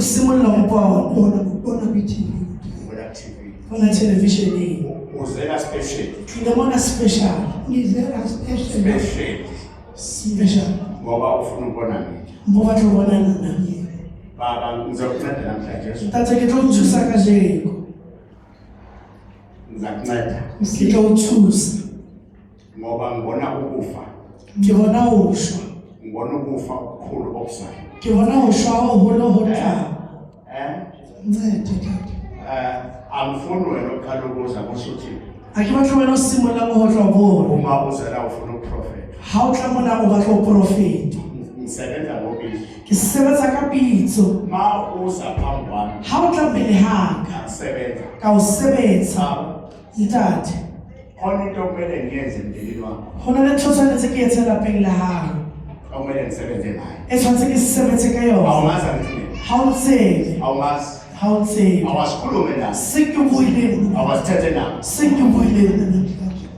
Simolla un po' bona TV. Bona television. Uzela special. Ngibona special. Ngizela special. Special. Ngoba ufuna ukubona mina. Ngoba ngibona nami. Baba ngizokunceda namhlanje. Ntathe ke uthusa kanje. Ngizakunceda. Ngizothusa. Ngoba ngibona ukufa. Ngibona ushwa. Ngibona ukufa okukhulu okusayo. Ngibona ushwa oholo. Ncede angifuni wena ukhalokuza kusuthi akibatho wena simolla ngohodla bona uma uzela ufuna uprofeta ha o tla mona o batla o profeta ngisebenza ngobizo ke sebenza ka pitso ma uza phambi kwami ha o tla mbele haka ngisebenza ka o sebetsa ntate khona into okumele ngiyenze empilweni wami hona le ntho tshwanetse ke etse lapeng la hao okumele ngisebenze naye e tshwanetse ke sebetse ka yona awumazi ngithini ha o tsebe awumazi ha o tsebe awasikhulume naye sikubuile awasithethe naye sikubuile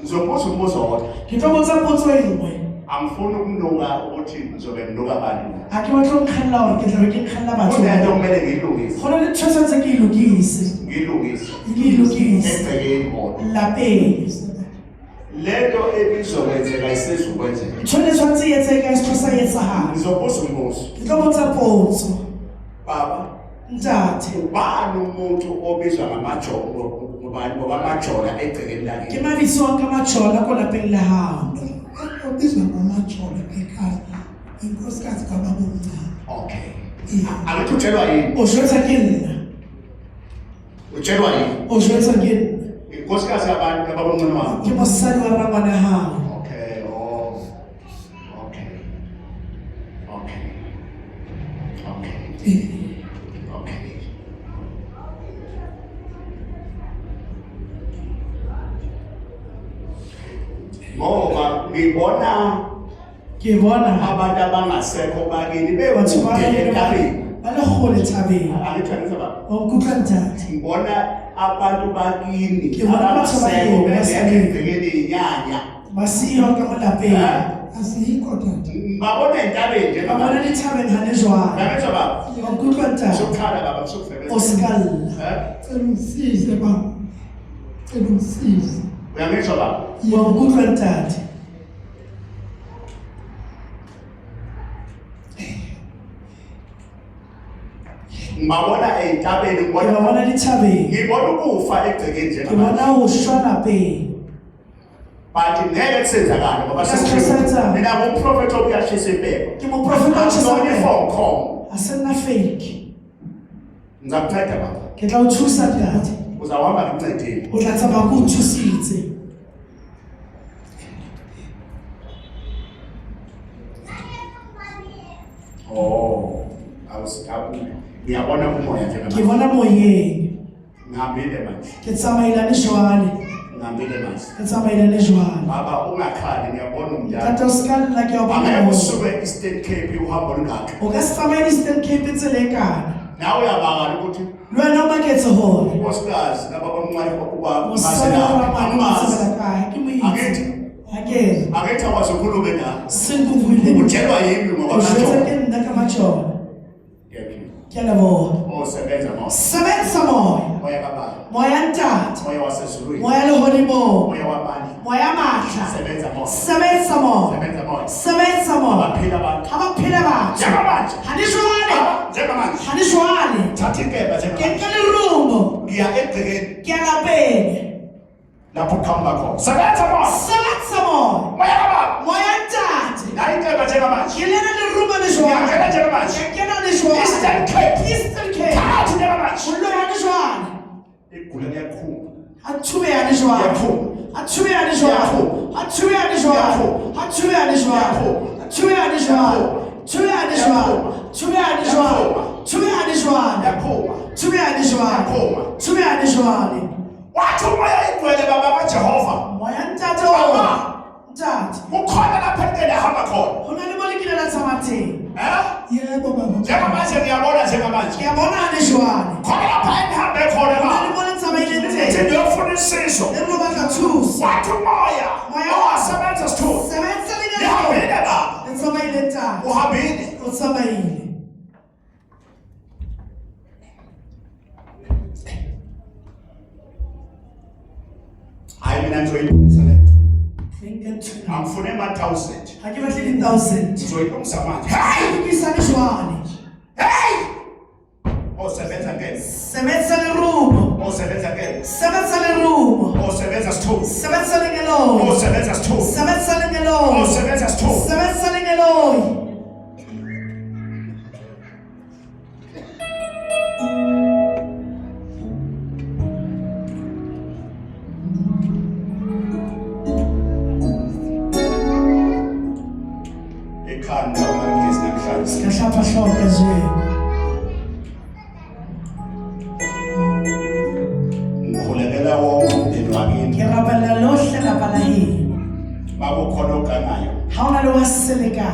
ngizobuza umbuzo wodwa ke tlo botsa potso engwe angifuni ukunuka ukuthi ngizobe nginuka abantu ake batla o nkgalla hore ke tlabe ke nkgalla batho kunento okumele ngiyilungise hona le ntho tshwanetse ke ilungise ngiyilungise egcekeni kodwa lapeng lento ebizokwenzeka isizukwenzeka ntho tshwanetse e etseka isitho sa etsahala ngizobuza umbuzo ke tlo botsa potso baba ntate ubani umuntu obizwa ngamajola egcekeni lakhe ke mabitso a ka majola ko lapeng la hao obizwa ngamajola ekhaya inkosikazi kababa omncane. okay angithi utshelwa yini o jwetsa ke nna utshelwa yini o jwetsa ke nna inkosikazi kababa omncane wakho ke mosadi wa rangwana hao okay ngoba ngibona ke bona abantu abangasekho bakini batho ba bewentabeni ba le gole thabeng angithanisa baba o nkutlwa ntate ngibona abantu bakini Ke bona batho ba abasekho beng, ba begcekeni inyanya ba siyo ka mo lapeng Asikho tata. ngabona entabeni ba bona dithabeng ha le jwalo ngabetha baba o nkutlwa ntate sokukhala baba sokusebenza o skalla Cela ungisize baba. Cela ungisize. uyangizwa baba o nkutlwa ntate ngibabona entabeni ke ba bona dithabeng ngibona ukufa egcekeni ke njengamanje bona ho shwa lapeng bathi ngeke kusenzakala ngoba Sesenzakala. mina ngumprofeti okuyashisa impepho ke moprofeta o asona tshisa ifom com a se nna fake ngizakunceda baba ke tla o thusa ntate uzawuhamba ngikuncedile o tla tsamaya ke o thusitse ngiyabona umoya ke njengamanje bona moyeng ngihambile manje ke tsamailane jwale ngihambile manje ke tsamailane jwale baba ungakhali ngiyabona umndala tata o ska lla ke a o bona angeke moo. usuke e-Eastern Cape uhambo olungaka o ka se tsamaye Eastern Cape tsela e kana nawe uyabakala ukuthi le wena o maketse hore unkosikazi nababamncane mosadi wa rangwane o amazi sebela kae ke moitse Angithi akere angithi akwazi ukhulume nawe senkubuile utshelwa yimi ngoba o jwetsa kaJobe ke nna ka majona yephi ke a leboha osebenza mos sebetsa moya moya kababa moya ntate moya wasezulwini moya lehodimong moya wamandla moya matla sebenza mos sebetsa moya sebenza moya sebetsa moya abaphila abantu ha baphela batho njengamanje ha di jwale njengamanje ha di jwale thatha inkemba ke njengamanje nka lerumo ngiya egcekeni ke a lapeng lapho uqhamuka khona sebenza mos sebetsa moya moya kababa moya ntate nayi inkemba njengamanje ke lena lerumo le jwale ngiyangena njengamanje ke kena le jwale Eastern Cape Eastern Cape thatha njengamanje ullo ya le jwale igula liyakhuma athume ya le jwale athume ya le jwale athume ya le jwale athume ya le jwale athume ya le jwale athume ya le jwale athume ya le jwale athume ya le jwale yakhuma athume ya le jwale athume ya le jwale wathi umoya igcwele baba kaJehova moya ntate o ntate ukhona lapha engene ahamba khona ho na le mo le kile la tsamateng Yebo baba. njengamanje ngiyabona njengamanje ke a bona le jwale khona lapha engihambe khona ho na le na mo le tsamaileng ngithi teng ngiyofuna isizo le mo batla thusa wathi umoya Moya. owasebenza sithule sebetsa le ngihambile baba le tsamaile ntate uhambile o tsamaile hayi mina ngizoyilungisa le nto Ngingethuna. angifune ama-1000 Ha ke batle di 1000. ngizoyilungisa manje hayi Ke sa jwale. hey osebenza ngeke Sebetsa le rumo. osebenza ngeke Sebetsa le rumo. osebenza sithupha Sebetsa le ngeloyi. osebenza sithupha Sebetsa le ngeloyi. osebenza sithupha Sebetsa le ngeloyi. ekhanda ungangezi namhlanje Skahlapha hloka nje. ngikhulekela wonke umndeni wakini Ke rapella lohle lapa la heno. makukhona ogangayo Ha ona le wa seleka.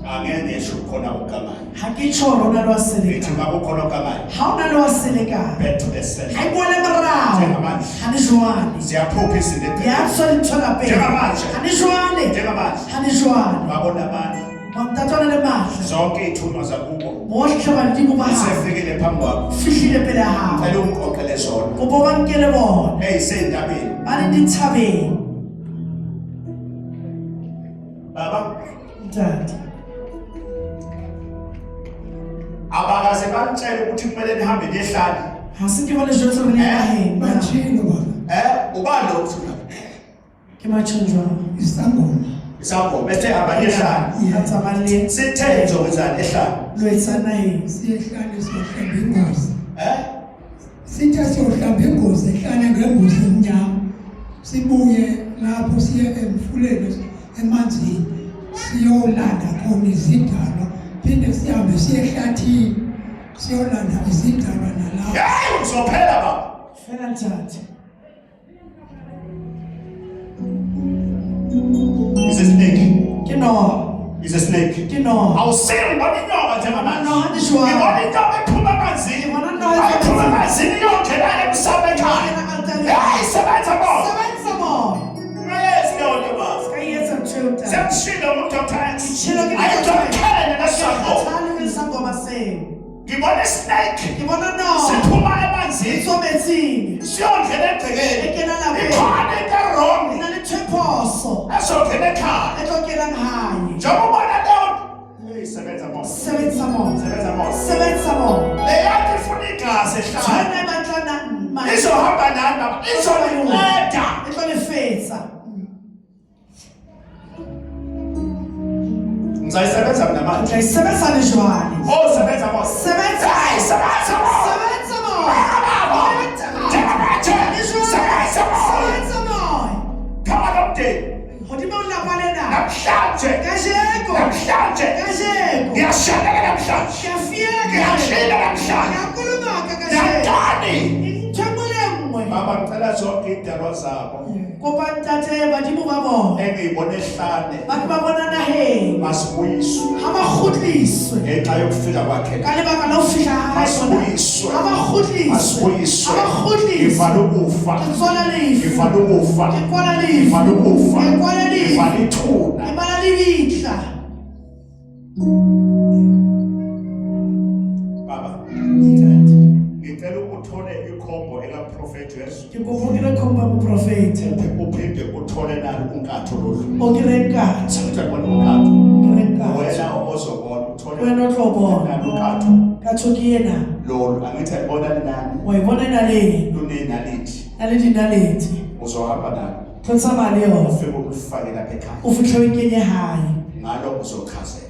angeke ngisho khona ogangayo Ha ke tshoro ona le wa seleka. ngithi makukhona ogangayo Ha ona le wa seleka. back to the center Ha ikole morao. Njengamanje. Ha ni jwale. siyaphupha izinto Ya tswa dithola pele. Njengamanje. Ha ni jwale. njengamanje Ha ni jwale. babona abantu Mamtatwana le mahla. zonke iy'thunywa zakubo Bohle ba dimo ba hao. sefikile phambi kwakho Fihlile pele hao. cela ungikhokhele zona Kopo ba nkele bona. ey'sey'ntabeni Ba le dithabeng. baba Ntate. abakaze bamtshela ukuthi kumele nihambe niyehlala Ha se ke bone jwetso re le naheng. Batshilo baba. ubani lo Ke matshonjwa. Isangoma. isangoma bethe hamba niyehlala Ha tsamaleng. sithe nizokwenza ehlala Lwetsa naheng. Siyehlala siyohlamba ingozi. eh Sithe siyohlamba ingozi ehlala ngembuzi emnyama. Sibuye lapho siye emfuleni emanzini. Siyolanda khona izidalwa. Phinde sihambe siye ehlathini. Siyolanda izidalwa nalapho. hey uzophela baba Fela ntate. is a snake Ke no. is a snake Ke no. awusile ngibona inyoka njengamanje No, ha ni jwale. ngibona inyoka ephuma emanzini Ngibona inyoka ayiphuma emanzini iyongena emsamo ekhaya hey sebenza bona Sebenza bona. ngayezi leyo nto baba Kayetsa mtshelo. semshilo umuntu othaya Tshilo ke ayithokhele nesangoma Thale le sangoma seo. ngibona isnake Ke bona no. siphuma emanzini Isobetsini. siyongena egcekeni Ekena lapha. ikhona into wrong Ina le thephoso. ezongena ekhaya Etlokelang hae. njengoba ubona leyo hey sebenza bona Sebetsa bona. sebenza bona Sebetsa bona. leyanto ifuna igazi ehlala Tshwana e batlana mali. izohamba nani baba izolinceda Etlo le fetsa. ngizayisebenza mina O manje tla isebetsa le jwale. sebenza bona Sebetsa. hey sebenza bona Sebetsa bona. njengamanje sebenza bona Sebetsa bona. khama nomndeni Hodimo lapa lena. namhlanje Kajeko. namhlanje Kajeko. ngiyashalela namhlanje Ngiyafika ngiyashila namhlanje Ngiyakhuluma-ke kajeko. ngiyantani Ntho le nngwe. baba ngicela zonke iy'dalwa zabo Kopa ntate badimo ba bona. engiyibone ehlane Batho ba bona naheng. masibuyiswe Ha ba kgutliswe. ngenxa yokufika kwakhe Ka lebaka la ho fihla ha hae bona. masibuyiswe Ha ba kgutliswe. masibuyiswe Ha ba kgutliswe. ngivale ukufa Ke tswala lefu. ngivale ukufa Ke kwala lefu. ngivale ukufa Ke kwala lefu. ngivale ithuna Ke bala lebitla. baba ngicela uthole ikhombo ekaprofethi yesu Ke kopa o kere khomba moprofeta. uphinde uthole nalo unkatho lolu O kere nkatho. ngicabona unkatho Kere nkatho. wena ozobona uthole Wena o tlo bona. nalo unkatho Katho ke ena. lolu angithi ayibona linani Wa e bona ena le. lunenalithi Na le dinalete. uzohamba nalo Tlo tsamaya le yona. ufike ulifake lapha ekhaya O fitlhe o e kenye hae. ngalo uzochazela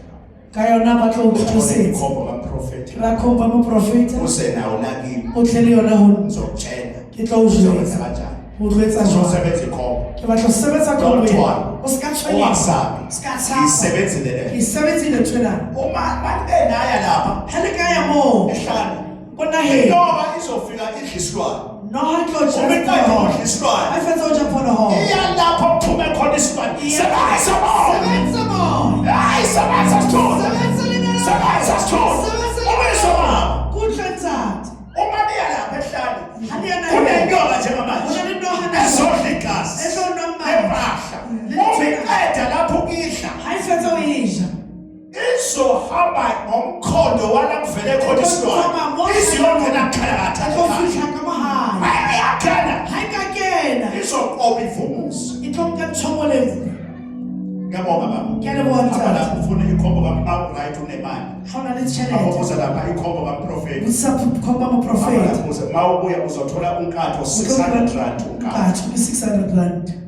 Ka yona ba tlo o uthole thusetsa. ikhombo kaprofethi Ra khomba moprofeta. usenawo nakini O tle le yona ho ngizokutshela ke tlo o uzokwenza jwetsa. kanjani O jwetsa jwang. uzosebenza ikhombo Ke batla ho sebetsa ka Don't wena. worry. O ska tshwenyega. ungasabi Ska tshaba. isebenzile Ke le sebetsile nthwena. uma manenaya lapha Ha le ka ya moo. ehlane Ko naheng. inyoka izofika idlisilwane No ha tlo uma jwetsa. iqeda udlisilwane Ha fetsa o ja pholoholo. iyalapho kuphume khona isilwane sebenza bona Sebetsa bona. hayi sebenza sithole Sebetsa le nna. sebenza sithole ubuyiswa baba Kuhle ntate. uma niya lapha ehlane Ha le ya naheng. kunenyoka njengamanje Hona le noha na. ezodla igazi Ezodla amanzi. empahla uma iqeda lapho ukidla Ha e fetsa o e ja. izohamba ngomkhondo wala kuvele khona isilwane iziyongena kukhalakatha Ka tlo fihla ka mo hae. hayi iyakhana Ha e ka kena. izoqoqa open focus. Itong kan chongole. Ngiyabonga baba. Ngiyabonga Apha tata. lapho ufuna ikhombo right unemali. Hona le challenge. Ababuza lapha ikhombo kaprofeti. Usaphupha prophet. Mawubuya uzothola unkatho 600 rand unkatho. 600 rand.